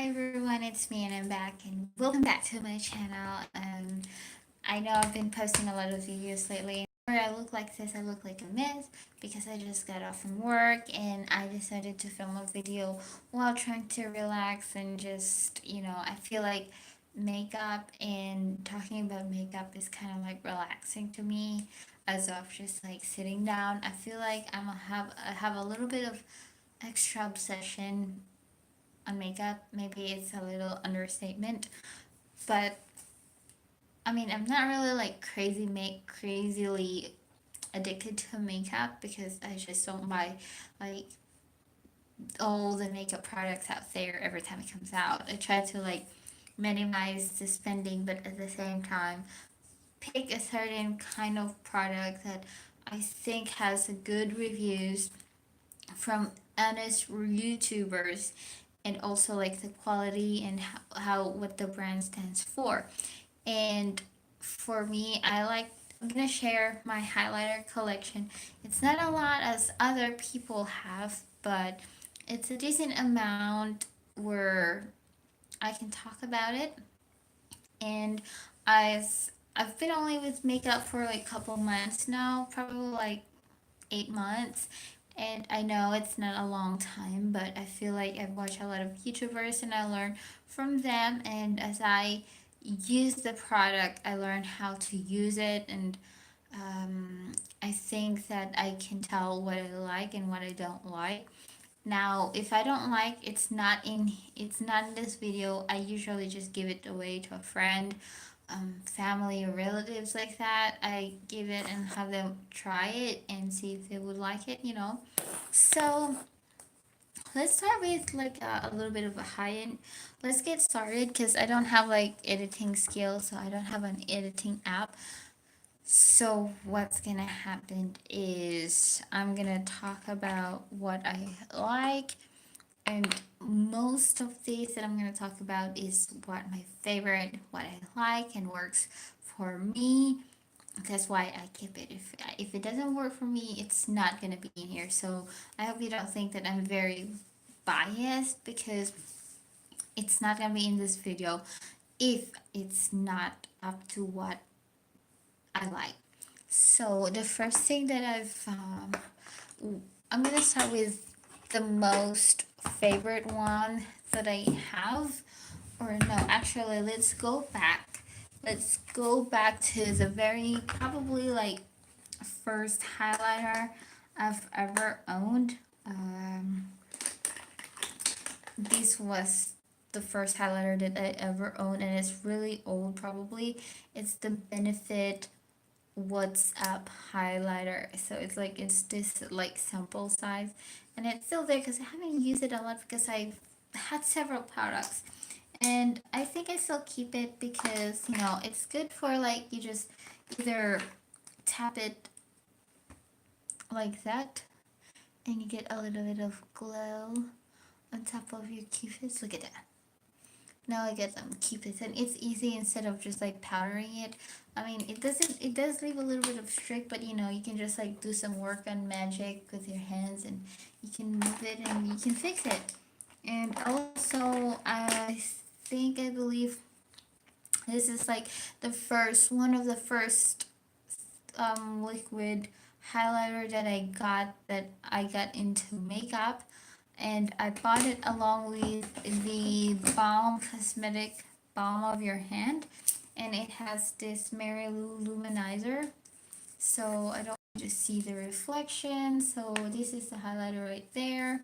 Hi everyone, it's me and I'm back and welcome back to my channel. I know I've been posting a lot of videos lately where I look like this, I look like a mess because I just got off from work and I decided to film a video while trying to relax and just, I feel like makeup and talking about makeup is kind of like relaxing to me as of just like sitting down. I feel like I have a little bit of extra obsession on makeup. Maybe it's a little understatement, but I mean, I'm not really like crazily addicted to makeup because I just don't buy like all the makeup products out there every time it comes out. I try to like minimize the spending, but at the same time, pick a certain kind of product that I think has a good reviews from honest YouTubers and also like the quality and how what the brand stands for. And for me, I'm gonna share my highlighter collection. It's not a lot as other people have, but it's a decent amount where I can talk about it. And I've been only with makeup for like a couple months now, probably like 8 months. And I know it's not a long time, but I feel like I've watched a lot of YouTubers and I learn from them. And as I use the product, I learn how to use it. And I think that I can tell what I like and what I don't like. Now, if I don't like, it's not in this video. I usually just give it away to a friend, family or relatives like that. I give it and have them try it and see if they would like it. So let's start with like a little bit of a high end. Let's get started because I don't have like editing skills, so I don't have an editing app. So what's gonna happen is I'm gonna talk about what I like, and most of these that I'm going to talk about is what my favorite, what I like and works for me. That's why I keep it. If it doesn't work for me, it's not going to be in here. So I hope you don't think that I'm very biased because it's not going to be in this video if it's not up to what I like. So the first thing that I'm gonna start with the most favorite one that I have, or no, actually, Let's go back to the very probably like first highlighter I've ever owned. This was the first highlighter that I ever owned, and it's really old probably. It's the Benefit What's Up highlighter. So it's this like sample size, and it's still there because I haven't used it a lot because I've had several products, and I think I still keep it because it's good for like you just either tap it like that and you get a little bit of glow on top of your cupids. Look at that. Now I get them cupids, and it's easy instead of just like powdering it. I mean, it does leave a little bit of streak, but you can just like do some work on magic with your hands and you can move it and you can fix it. And also, I believe this is like one of the first liquid highlighter that I got into makeup, and I bought it along with the Balm Cosmetic Balm of Your Hand, and it has this Mary Lou Luminizer, so I don't want you to see the reflection. So this is the highlighter right there,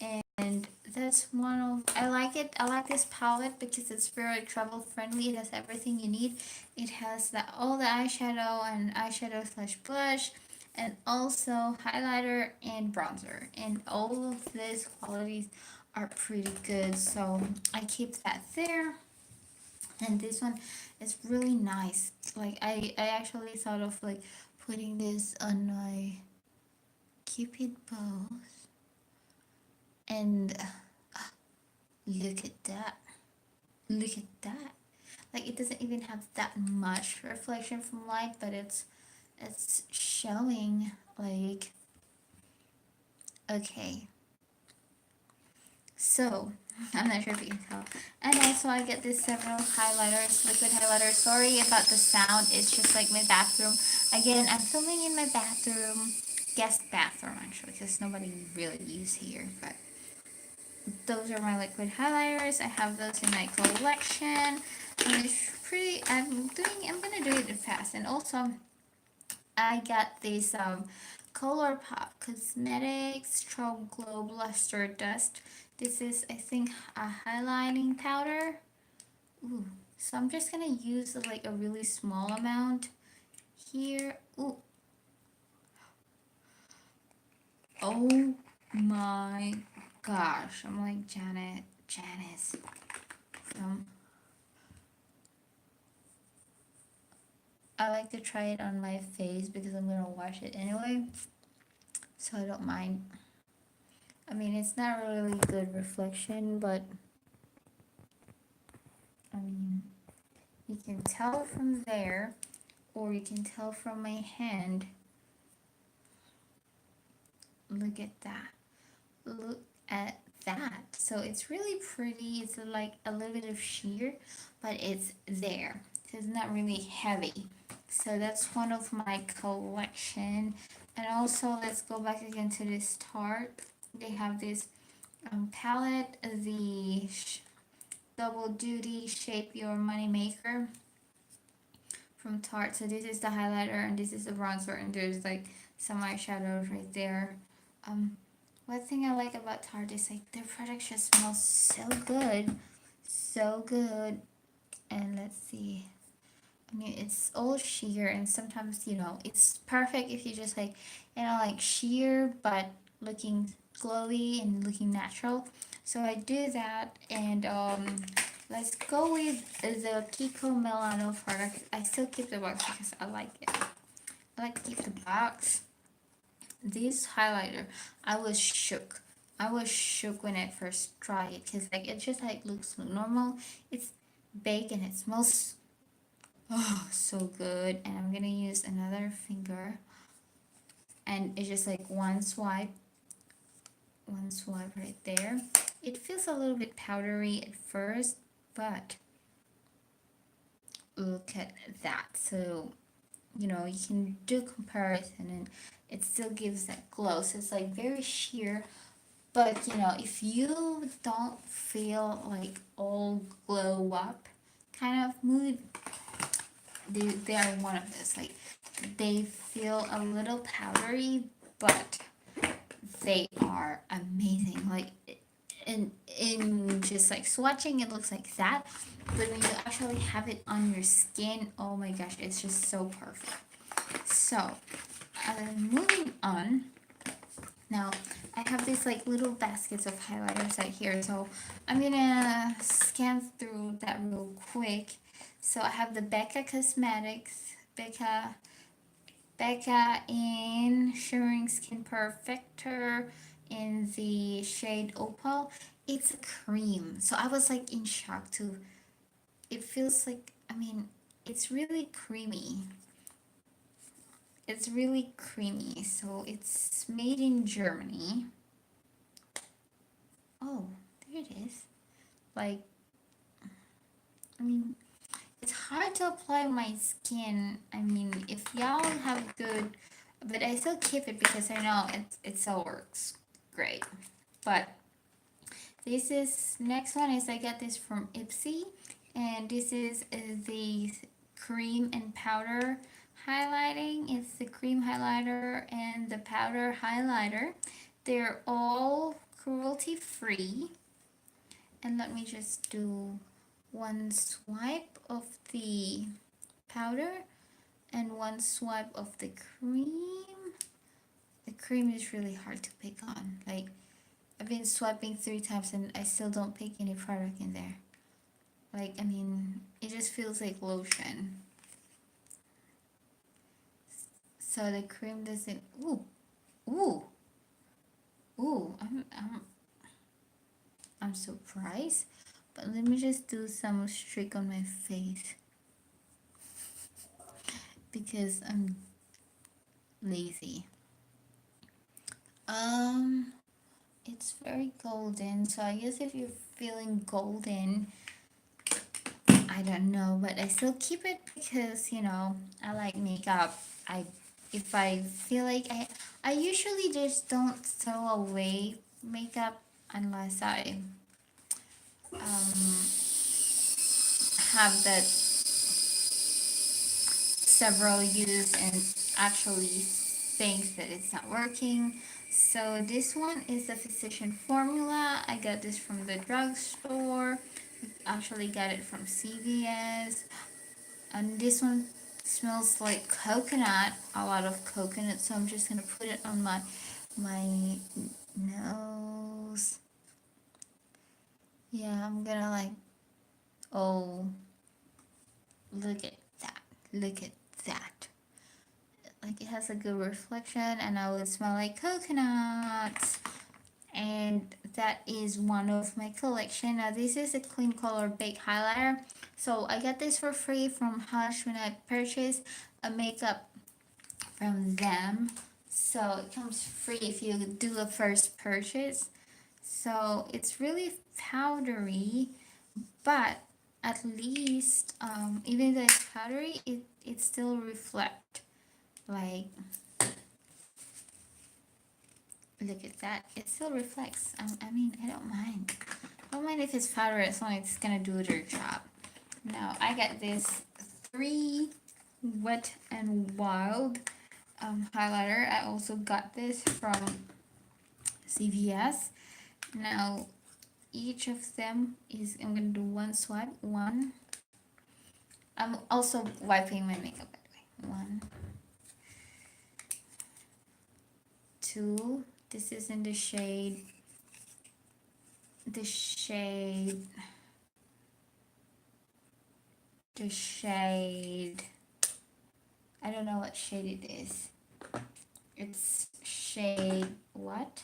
and that's one of I like it. I like this palette because it's very travel friendly. It has everything you need. It has all the eyeshadow and eyeshadow slash blush, and also highlighter and bronzer, and all of these qualities are pretty good, so I keep that there. And this one is really nice. Like I actually thought of like putting this on my cupid bows, and look at that. Look at that. Like it doesn't even have that much reflection from light, but it's showing like okay. So, I'm not sure if you can tell. And also I get these several highlighters, liquid highlighters. Sorry about the sound, it's just like my bathroom. Again, I'm filming in my bathroom, guest bathroom actually, because nobody really uses here, but those are my liquid highlighters. I have those in my collection. It's pretty, I'm gonna do it fast. And also, I got this ColourPop Cosmetics Strobe Glow Bluster Dust. This is, I think, a highlighting powder. Ooh. So I'm just gonna use like a really small amount here. Ooh. Oh my gosh. I'm like Janice from... I like to try it on my face because I'm gonna wash it anyway. So I don't mind. I mean, it's not really good reflection, but I mean, you can tell from there, or you can tell from my hand. Look at that. Look at that. So it's really pretty. It's like a little bit of sheer, but it's there. So it's not really heavy. So that's one of my collection. And also, let's go back again to this Tarte. They have this palette, the Double Duty Shape Your Money Maker from Tarte. So this is the highlighter and this is the bronzer, and there's like some eyeshadows right there. One thing I like about Tarte is like their products just smell so good. So good. And let's see. I mean, it's all sheer, and sometimes, it's perfect if you just like, like sheer, but looking glowy and looking natural. So I do that, and let's go with the Kiko Milano product. I still keep the box because I like it. I like to keep the box. This highlighter, I was shook. I was shook when I first tried it because like it just like looks normal. It's baked and it smells so good. And I'm gonna use another finger, and it's just like one swipe right there. It feels a little bit powdery at first, but look at that. So you can do comparison, and it still gives that glow. So it's like very sheer, but if you don't feel like all glow up kind of mood, they are one of this. Like they feel a little powdery, but they are amazing. Like in just like swatching, it looks like that, but when you actually have it on your skin, oh my gosh, it's just so perfect. So moving on. Now I have these like little baskets of highlighters right here, so I'm gonna scan through that real quick. So I have the Becca Cosmetics Becca in Shimmering Skin Perfector in the shade Opal. It's a cream, so I was like in shock too. It feels like, I mean, it's really creamy. It's really creamy. So it's made in Germany. Oh, there it is. Like, I mean, it's hard to apply on my skin. I mean, if y'all have good, but I still keep it because I know it still works great. But this is, next one is I got this from Ipsy, and this is the cream and powder highlighting. It's the cream highlighter and the powder highlighter. They're all cruelty free. And let me just do one swipe of the powder and one swipe of the cream. The cream is really hard to pick on. Like, I've been swiping 3 times and I still don't pick any product in there. Like, I mean, it just feels like lotion. So the cream doesn't... Ooh. Ooh. Ooh. I'm surprised. But let me just do some streak on my face. Because I'm lazy. It's very golden, so I guess if you're feeling golden, I don't know, but I still keep it because, you know, I like makeup. I if I feel like I usually just don't throw away makeup unless I um have that several use and actually think that it's not working. So this one is the Physician Formula. I got this from the drugstore. Actually got it from CVS. And this one smells like coconut, a lot of coconut. So I'm just gonna put it on my nose. Yeah, I'm gonna like, oh, look at that. Look at that. Like it has a good reflection and I would smell like coconuts. And that is one of my collection. Now this is a Clean Color Baked Highlighter. So I got this for free from Hush when I purchased a makeup from them. So it comes free if you do a first purchase. So it's really powdery, but at least even though it's powdery, it still reflect. Like, look at that. It still reflects. I mean, I don't mind. I don't mind if it's powdery as long as it's gonna do their job. Now, I got this 3 Wet and Wild highlighter. I also got this from CVS. Now, each of them is, I'm gonna do one swipe. One. I'm also wiping my makeup, by the way. 1, 2. This is in the shade, the shade, the shade. I don't know what shade it is. It's shade what?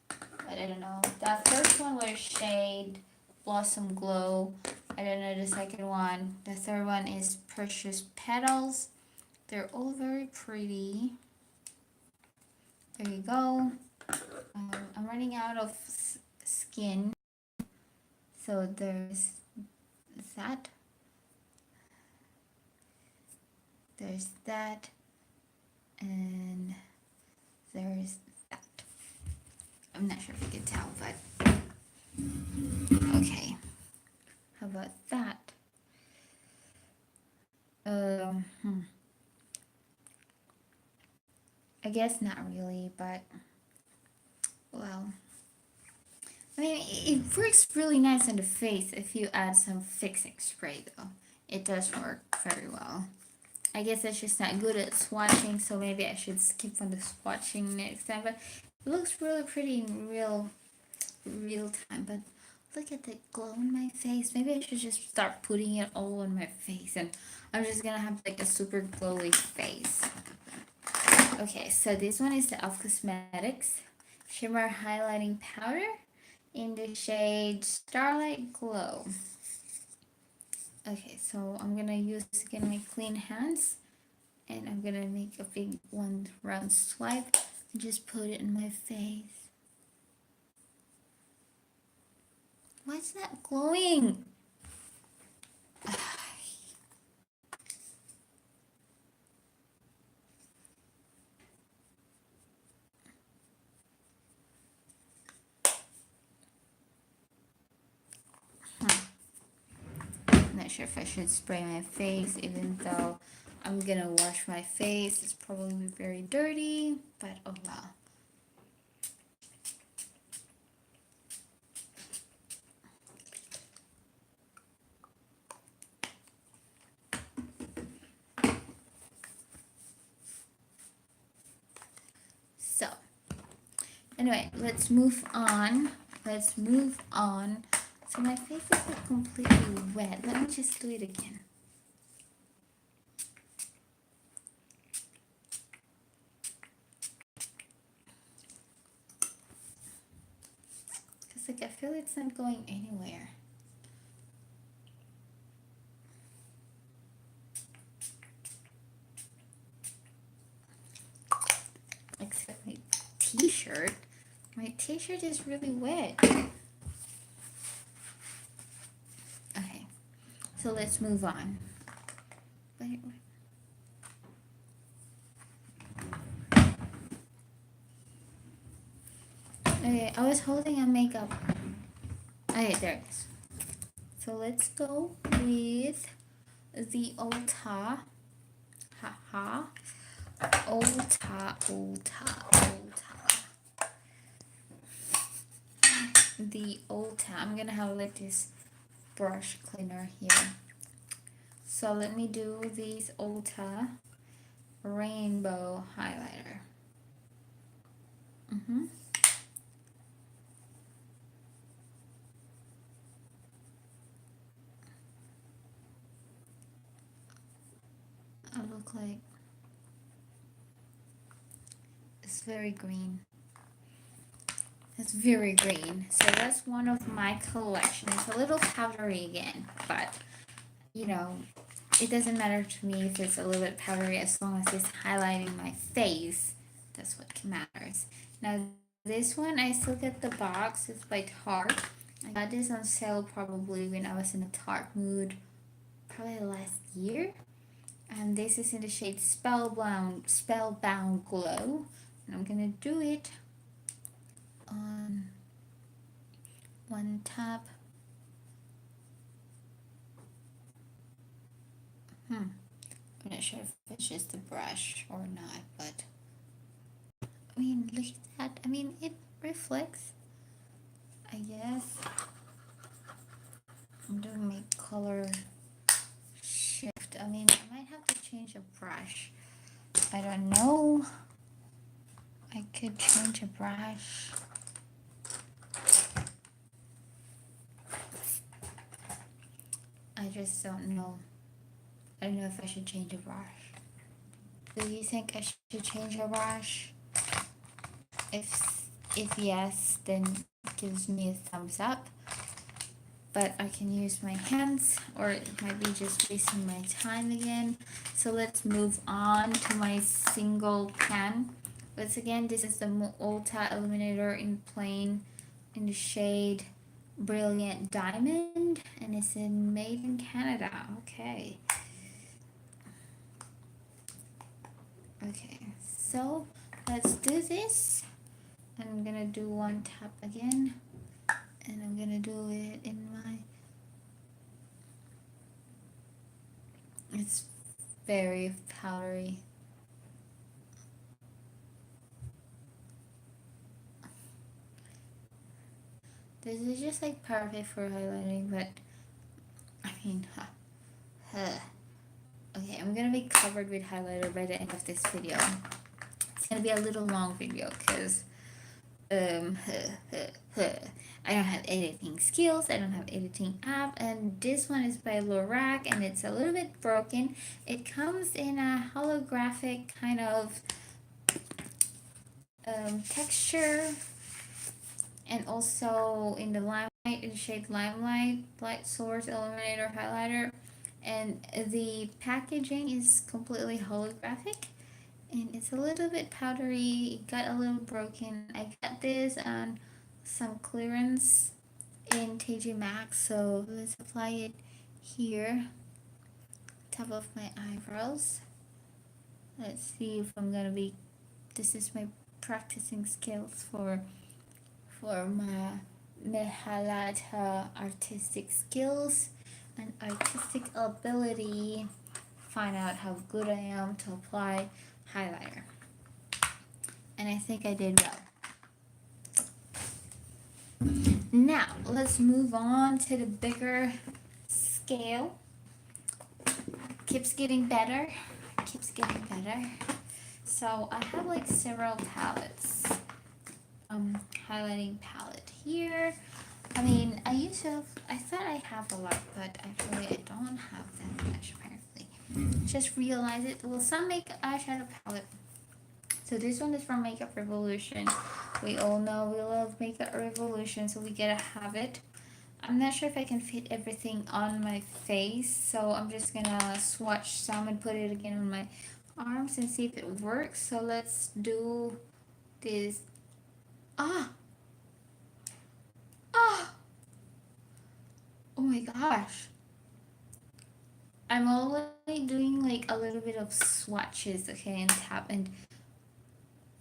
But I don't know. The first one was shade Blossom Glow. I don't know the second one. The third one is Precious Petals. They're all very pretty. There you go. I'm running out of skin. So there's that. There's that. And there's that. I'm not sure if you can tell, but okay. How about that? I guess not really, but well, I mean, it works really nice on the face if you add some fixing spray, though. It does work very well. I guess it's just not good at swatching, so maybe I should skip on the swatching next time. But it looks really pretty in real time. But look at the glow on my face. Maybe I should just start putting it all on my face, and I'm just gonna have like a super glowy face. Okay, so this one is the e.l.f. Cosmetics Shimmer Highlighting Powder in the shade Starlight Glow. Okay, so I'm gonna use again my clean hands, and I'm gonna make a big one round swipe and just put it in my face. Why is that glowing? Not sure if I should spray my face, even though I'm gonna wash my face. It's probably very dirty, but oh well. So, anyway, let's move on. Let's move on. So my face is like completely wet. Let me just do it again. Because like I feel it's not going anywhere. Except my t-shirt. My t-shirt is really wet. Okay, so let's move on. Okay, I was holding a makeup. Okay, there it is. So let's go with the Ulta. Haha. Ulta. The Ulta. I'm gonna have like this brush cleaner here. So let me do this Ulta rainbow highlighter. I look like it's very green. It's very green. So that's one of my collections. A little powdery again, but you know, it doesn't matter to me if it's a little bit powdery as long as it's highlighting my face. That's what matters. Now this one, I still get the box. It's by Tarte. I got this on sale probably when I was in a Tarte mood, probably last year. And this is in the shade Spellbound Glow. And I'm gonna do it on one tap. I'm not sure if it's just a brush or not, but I mean, look at that. I mean, it reflects, I guess. I'm doing my color shift. I mean, I might have to change a brush. I don't know. I could change a brush. I just don't know. I don't know if I should change a brush. Do you think I should change a brush? If yes, then it gives me a thumbs up. But I can use my hands, or it might be just wasting my time again. So let's move on to my single pan. Once again, this is the Ulta Illuminator in plain in the shade Brilliant Diamond, and it's made in Canada. Okay. Okay, so let's do this. I'm gonna do one tap again, and I'm gonna do it in my, it's very powdery. This is just like perfect for highlighting, but I mean, okay, I'm gonna be covered with highlighter by the end of this video. It's gonna be a little long video because I don't have editing skills, I don't have editing app, and this one is by Lorac and it's a little bit broken. It comes in a holographic kind of texture, and also in the Limelight, in the shade Limelight, Light Source Illuminator Highlighter, and the packaging is completely holographic. And it's a little bit powdery, it got a little broken. I got this on some clearance in TJ Maxx, so let's apply it here, top of my eyebrows. Let's see if I'm gonna be, this is my practicing skills for my Mehalata artistic skills and artistic ability. Find out how good I am to apply highlighter, and I think I did well. Now let's move on to the bigger scale. Keeps getting better, so I have like several palettes. Highlighting palette here. I mean, I thought I have a lot, but actually I don't have that much apparently. Just realized it. Well, some makeup eyeshadow palette. So this one is from Makeup Revolution. We all know we love Makeup Revolution, so we gotta have it. I'm not sure if I can fit everything on my face, so I'm just gonna swatch some and put it again on my arms and see if it works. So let's do this. Oh, oh my gosh. I'm already doing like a little bit of swatches, okay, and tap, and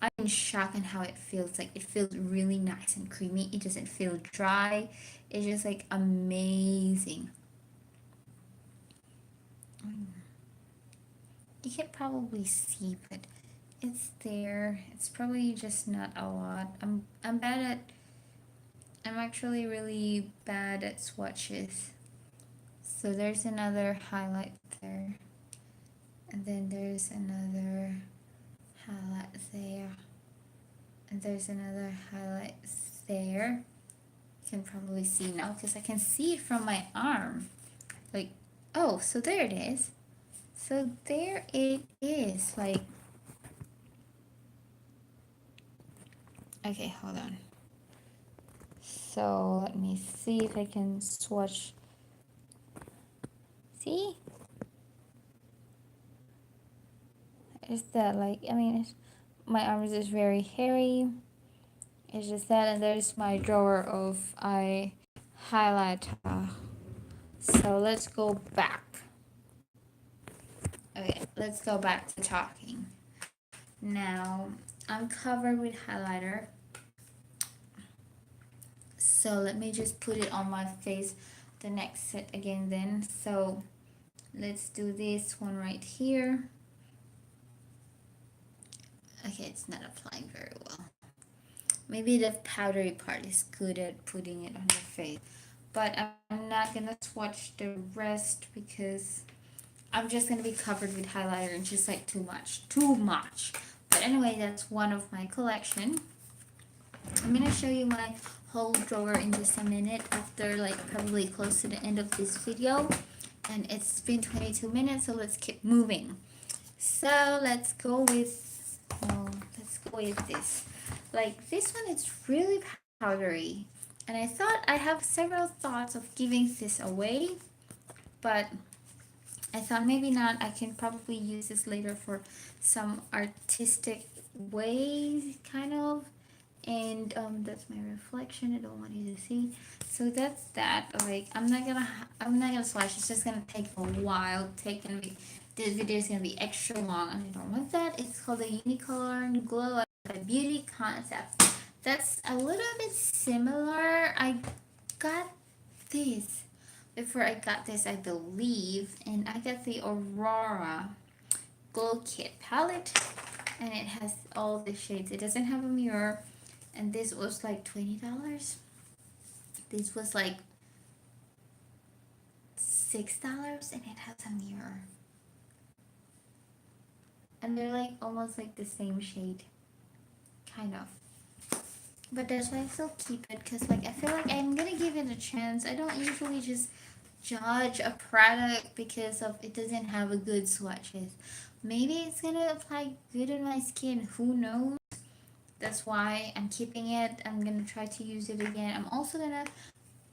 I'm in shock on how it feels. Like it feels really nice and creamy. It doesn't feel dry. It's just like amazing. You can probably see, but it's there. It's probably just not a lot. I'm bad at. I'm actually really bad at swatches. So there's another highlight there, and then there's another highlight there, and there's another highlight there. You can probably see now because I can see it from my arm. Like, oh, so there it is. So there it is. Like, okay, hold on. So let me see if I can swatch. See? Is that like, I mean, my arm is just very hairy. It's just that, and there's my drawer of eye highlighter. So let's go back. Okay, let's go back to talking. Now, I'm covered with highlighter. So let me just put it on my face the next set again then. So let's do this one right here. Okay, it's not applying very well. Maybe the powdery part is good at putting it on your face. But I'm not gonna swatch the rest because I'm just gonna be covered with highlighter and just like too much. Too much. But anyway, that's one of my collection. I'm gonna show you my whole drawer in just a minute after like probably close to the end of this video. And it's been 22 minutes, so let's keep moving. So let's go with this. Like this one, it's really powdery. And I thought I have several thoughts of giving this away, but I thought maybe not. I can probably use this later for some artistic way, kind of. And that's my reflection. I don't want you to see. So that's that. Like I'm not gonna slash. It's just gonna take a while. This video is gonna be extra long. I don't want that. It's called the Unicorn Glow by Beauty Concept. That's a little bit similar. I got this before I got this, I believe, and I got the Aurora Glow Kit palette, and it has all the shades. It doesn't have a mirror, and this was like $20. This was like $6, and it has a mirror. And they're like almost like the same shade, kind of. But that's why I still keep it, because like I feel like I'm gonna give it a chance. I don't usually just judge a product because of it doesn't have a good swatches. Maybe it's gonna apply good on my skin, who knows. That's why I'm keeping it. I'm gonna try to use it again. I'm also gonna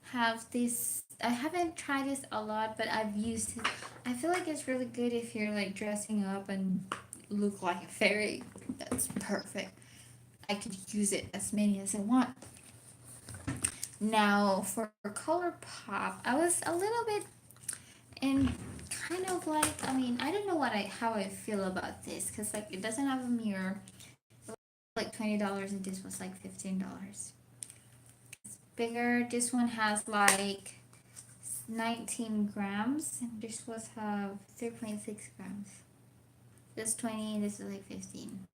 have this. I haven't tried this a lot, but I've used it. I feel like it's really good if you're like dressing up and look like a fairy. That's perfect. I could use it as many as I want. Now for ColourPop, I was a little bit in kind of like, I mean, I don't know how I feel about this, because like it doesn't have a mirror. It was like $20 and this was like $15. It's bigger. This one has like 19 grams and this was have 3.6 grams. This 20 and this is like 15.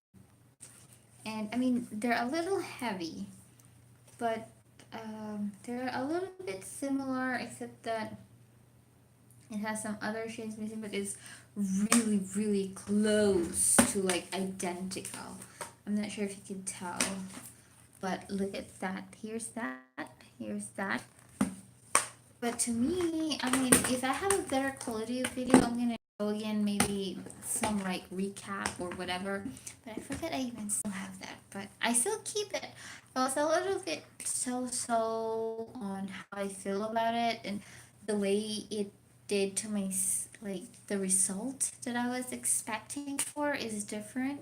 And I mean, they're a little heavy, but they're a little bit similar, except that it has some other shades missing, but it's really, really close to like identical. I'm not sure if you can tell, but look at that. Here's that. Here's that. But to me, I mean, if I have a better quality of video, I'm gonna show again maybe some like recap or whatever. But I forget I even still have that. But I still keep it. I was a little bit so on how I feel about it and the way it did to my, like, the result that I was expecting for is different.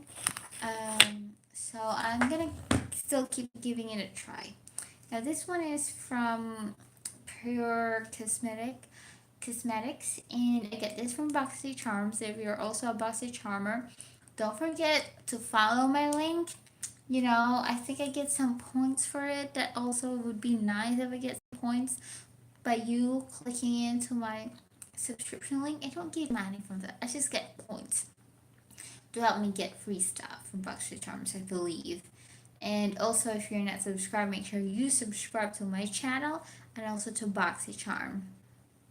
So I'm gonna still keep giving it a try. Now this one is from Pure Cosmetics, and I get this from Boxy Charms. If you're also a Boxy Charmer, don't forget to follow my link. You know, I think I get some points for it. That also would be nice if I get some points by you clicking into my subscription link. I don't get money from that. I just get points to help me get free stuff from Boxy Charms, I believe. And also, if you're not subscribed, make sure you subscribe to my channel and also to Boxy Charm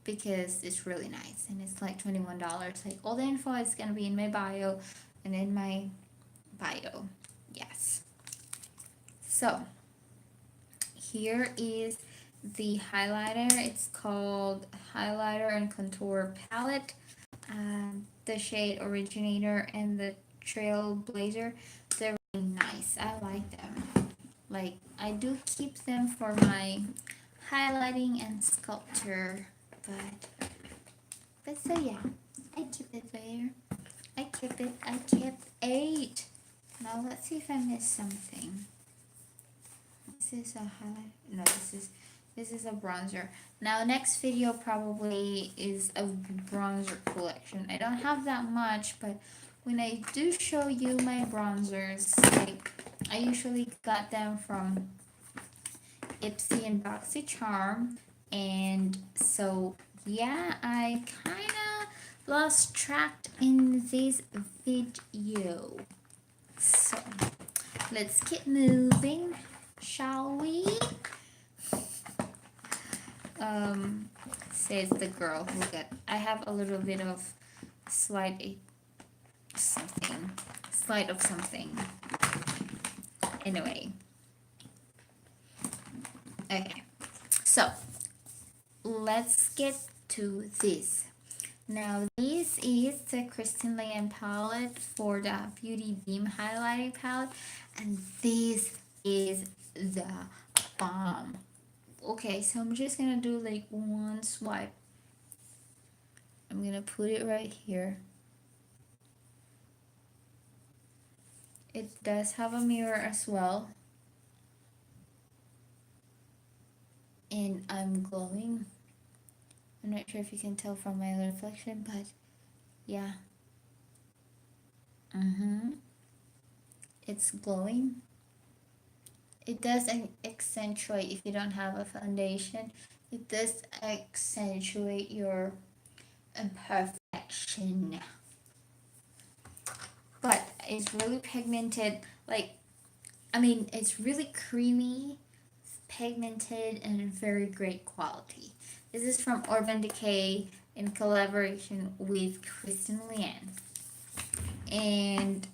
because it's really nice and it's like $21. Like all the info is gonna be in my bio and in my bio. Yes. So here is the highlighter. It's called Highlighter and Contour Palette. The shade Originator and the Trailblazer. They're really nice. I like them. Like I do keep them for my highlighting and sculpture, but so yeah, I keep it there. I kept it. I kept 8. Now let's see if I missed something. This is a highlight. No, this is a bronzer. Now next video probably is a bronzer collection. I don't have that much, but when I do show you my bronzers, like I usually got them from Ipsy and Boxy Charm, and so yeah, I kinda lost track in this video. So let's get moving, shall we? Says the girl who got. I have a little bit of slide of something. Anyway, okay. So let's get to this. Now this is the Kristen Leanne palette for the Beauty Beam highlighting palette, and this is the bomb. Okay, so I'm just gonna do like one swipe. I'm gonna put it right here. It does have a mirror as well, and I'm glowing. I'm not sure if you can tell from my reflection, but yeah. It's glowing. It does accentuate if you don't have a foundation. It does accentuate your imperfection. But it's really pigmented. Like, I mean, it's really creamy, pigmented, and very great quality. This is from Urban Decay in collaboration with Kristen Leanne. And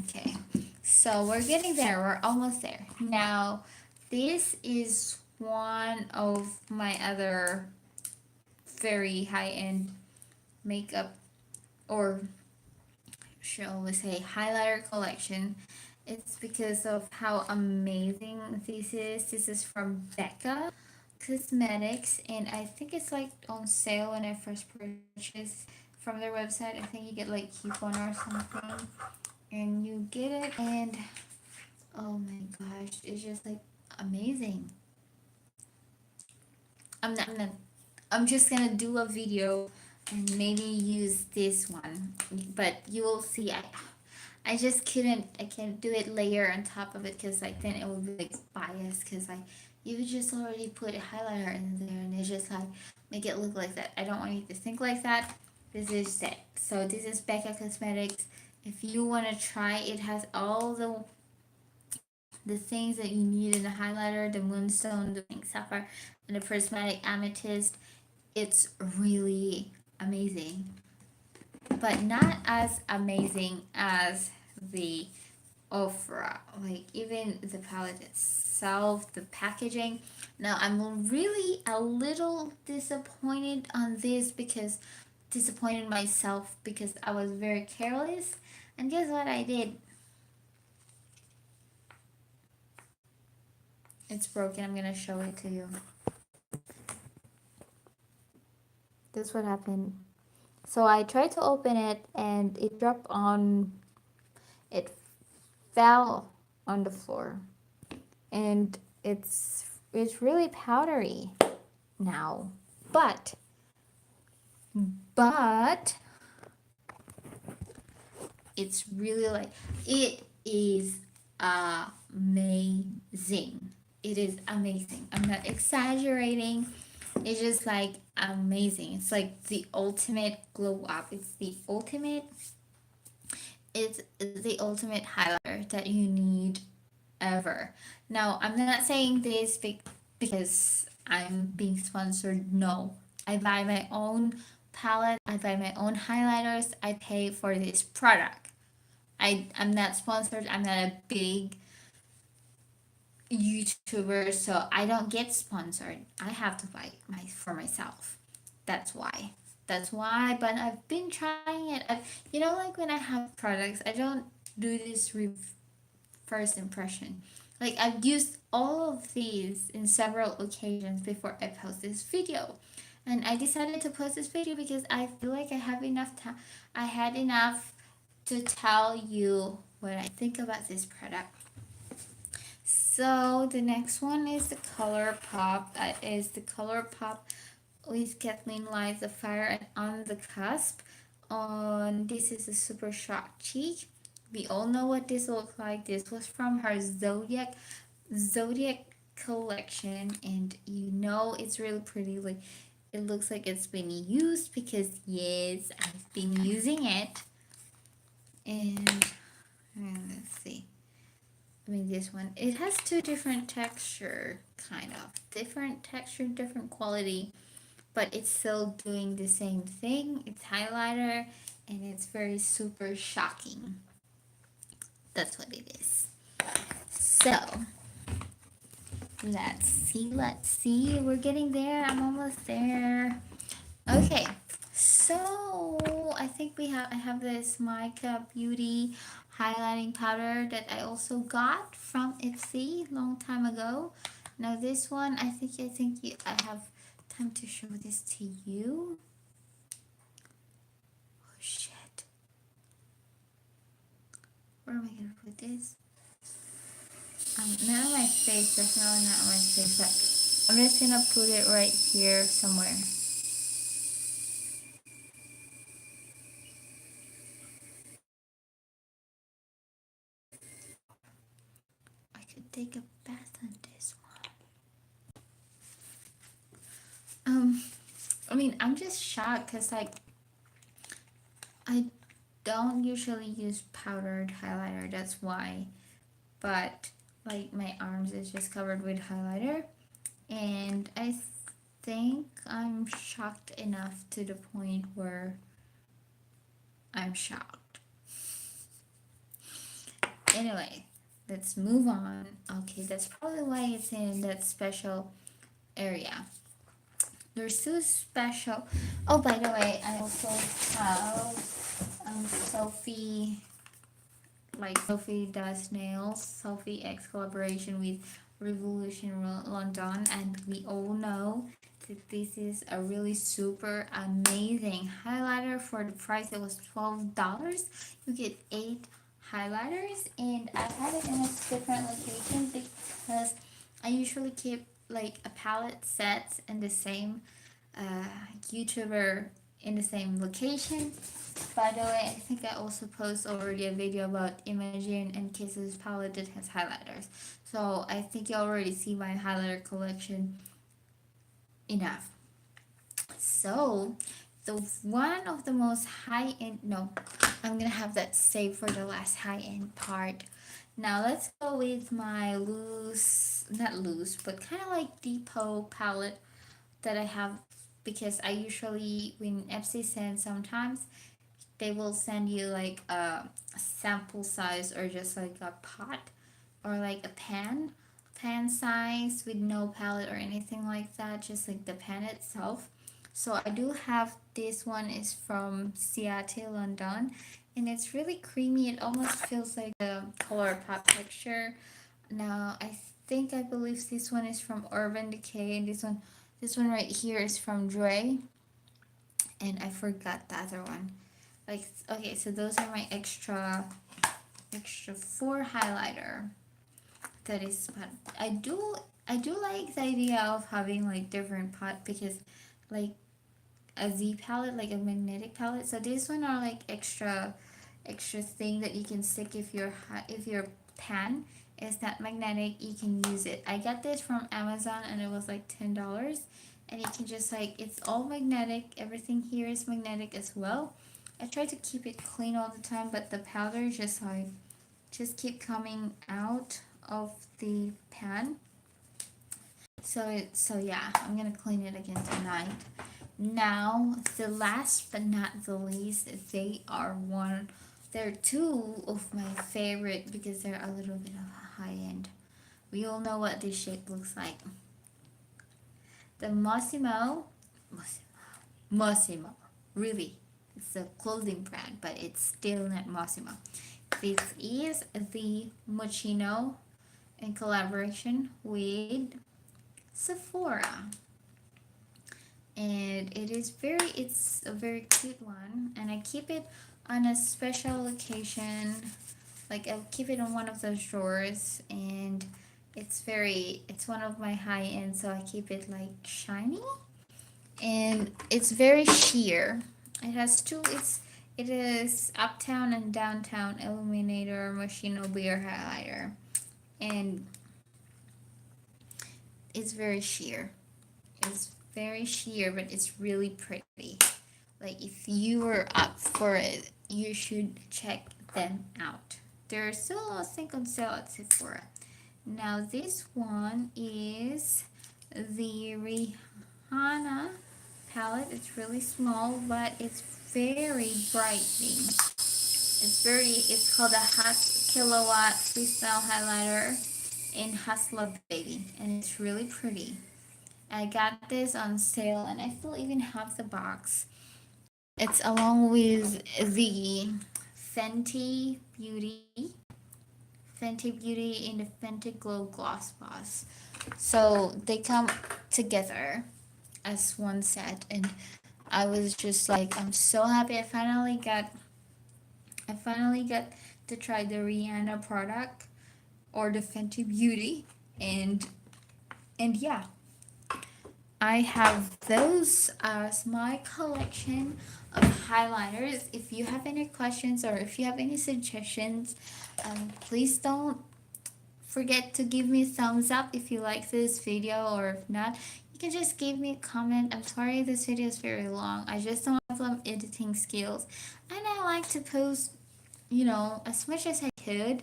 okay, so we're getting there. We're almost there. Now, this is one of my other very high-end makeup, or shall we say highlighter collection. It's because of how amazing this is. This is from Becca Cosmetics, and I think it's like on sale when I first purchased from their website. I think you get like coupon or something, and you get it, and oh my gosh, it's just like amazing. I'm just gonna do a video and maybe use this one, but you will see. I just I can't do it layer on top of it because like then it will be like biased because like you just already put a highlighter in there and it's just like make it look like that. I don't want you to think like that. This is it. So this is Becca Cosmetics. If you want to try, it has all the things that you need in a highlighter, the moonstone, the pink sapphire, and the prismatic amethyst. It's really amazing, but not as amazing as the Ofra. Like even the palette itself, the packaging. Now I'm really a little disappointed on this because disappointed myself because I was very careless. And guess what I did? It's broken. I'm gonna show it to you. This is what happened. So I tried to open it and it dropped on, it fell on the floor. And it's it's really powdery now, but but it's really like, it is amazing. It is amazing. I'm not exaggerating. It's just like amazing. It's like the ultimate glow up. It's the ultimate highlighter that you need ever. Now, I'm not saying this because I'm being sponsored. No, I buy my own palette. I buy my own highlighters. I pay for this product. I'm not sponsored. I'm not a big YouTuber, so I don't get sponsored. I have to buy for myself. That's why. That's why. But I've been trying it. Like when I have products, I don't do this first impression. Like I've used all of these in several occasions before I post this video. And I decided to post this video because I feel like I have enough time. I had enough to tell you what I think about this product. So the next one is the ColourPop. That is the ColourPop with Kathleen Lights the Fire and On the Cusp. This is a super shot cheek. We all know what this looks like. This was from her Zodiac collection, and it's really pretty. Like, it looks like it's been used because yes, I've been using it. And let's see. This one, it has two different texture, kind of different texture, different quality, but it's still doing the same thing. It's highlighter, and it's very super shocking. That's what it is. So let's see, we're getting there. I'm almost there. Okay, so I think I have this Mica Beauty highlighting powder that I also got from Ipsy long time ago. Now this one, I have time to show this to you. Oh shit. Where am I gonna put this? Not on my face, definitely not on my face, but I'm just gonna put it right here somewhere. I could take a bath on this one. I'm just shocked because I don't usually use powdered highlighter, that's why. But like my arms is just covered with highlighter, and I think I'm shocked enough to the point where I'm shocked. Anyway, let's move on. Okay, that's probably why it's in that special area. There's two special. Oh, by the way, I also have Sophie does nails. Sophie X collaboration with Revolution London, and we all know that this is a really super amazing highlighter. For the price, it was $12. You get 8 highlighters, and I have it in a different location because I usually keep like a palette set in the same YouTuber in the same location. By the way, I think I also post already a video about Imogen and Kisses palette that has highlighters. So I think you already see my highlighter collection enough. So the one of the most high-end, no, I'm gonna have that saved for the last high-end part. Now let's go with my not loose, but kind of like depot palette that I have, because I usually, when Etsy sends, sometimes they will send you like a sample size, or just like a pot, or like a pan size with no palette or anything like that, just like the pan itself. So I do have this one, is from Ciate London, and it's really creamy. It almost feels like a ColourPop texture. Now I believe this one is from Urban Decay, and this one right here is from Dre, and I forgot the other one. Like, okay, so those are my extra 4 highlighter. That is, but I do I do like the idea of having like different pot because like a Z palette, like a magnetic palette. So this one are like extra thing that you can stick if your pan is not magnetic, you can use it. I got this from Amazon and it was like $10, and you can just like, it's all magnetic. Everything here is magnetic as well. I try to keep it clean all the time, but the powder just like keep coming out of the pan. So yeah, I'm gonna clean it again tonight. Now, the last but not the least, they're two of my favorite because they're a little bit of high end. We all know what this shape looks like. The Mossimo, really. It's a clothing brand, but it's still not Mossimo. This is the Moschino in collaboration with Sephora. And it's a very cute one, and I keep it on a special occasion. Like, I'll keep it in one of those drawers, and it's one of my high end, so I keep it like shiny, and it's very sheer. It is Uptown and Downtown Illuminator Moschino Beer Highlighter, and it's very sheer. It's very sheer, but it's really pretty. Like, if you were up for it, you should check them out. They're still, I think, on sale at Sephora. Now, this one is the Rihanna palette. It's really small, but it's very brightening. It's called a Hot Kilowatt Freestyle Highlighter in Hustler Baby, and it's really pretty. I got this on sale, and I still even have the box. It's along with the Fenty Beauty, in the Fenty Glow Gloss Boss. So they come together as one set, and I was just like, I'm so happy I finally got to try the Rihanna product or the Fenty Beauty, and yeah, I have those as my collection of highlighters. If you have any questions or if you have any suggestions, please don't forget to give me a thumbs up if you like this video, or if not, you can just give me a comment. I'm sorry this video is very long. I just don't have some editing skills, and I like to post, as much as I could,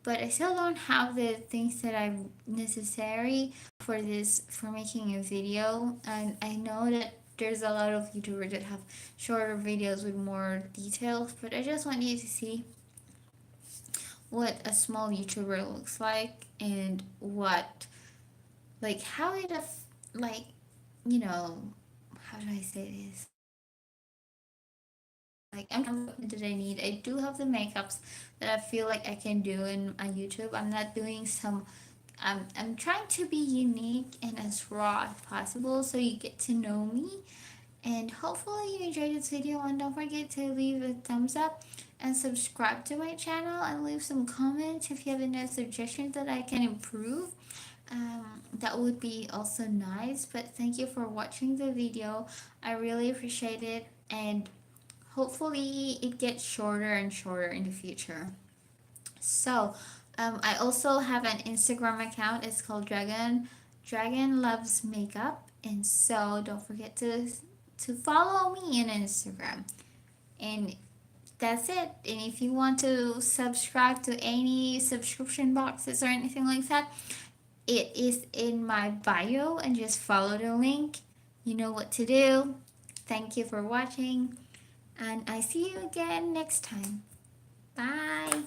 but I still don't have the things that are necessary for making a video. And I know that there's a lot of YouTubers that have shorter videos with more details, but I just want you to see what a small YouTuber looks like, and what, like, how it like, how do I say this? Like, I'm that I need. I do have the makeups that I feel like I can do in my YouTube. I'm not doing some. I'm trying to be unique and as raw as possible, so you get to know me. And hopefully you enjoyed this video, and don't forget to leave a thumbs up and subscribe to my channel, and leave some comments if you have any suggestions that I can improve. That would be also nice. But thank you for watching the video. I really appreciate it, and hopefully it gets shorter and shorter in the future. So I also have an Instagram account. It's called Dragon Loves Makeup, and so don't forget to follow me on Instagram. And that's it. And if you want to subscribe to any subscription boxes or anything like that, it is in my bio, and just follow the link. You know what to do. Thank you for watching, and I see you again next time. Bye.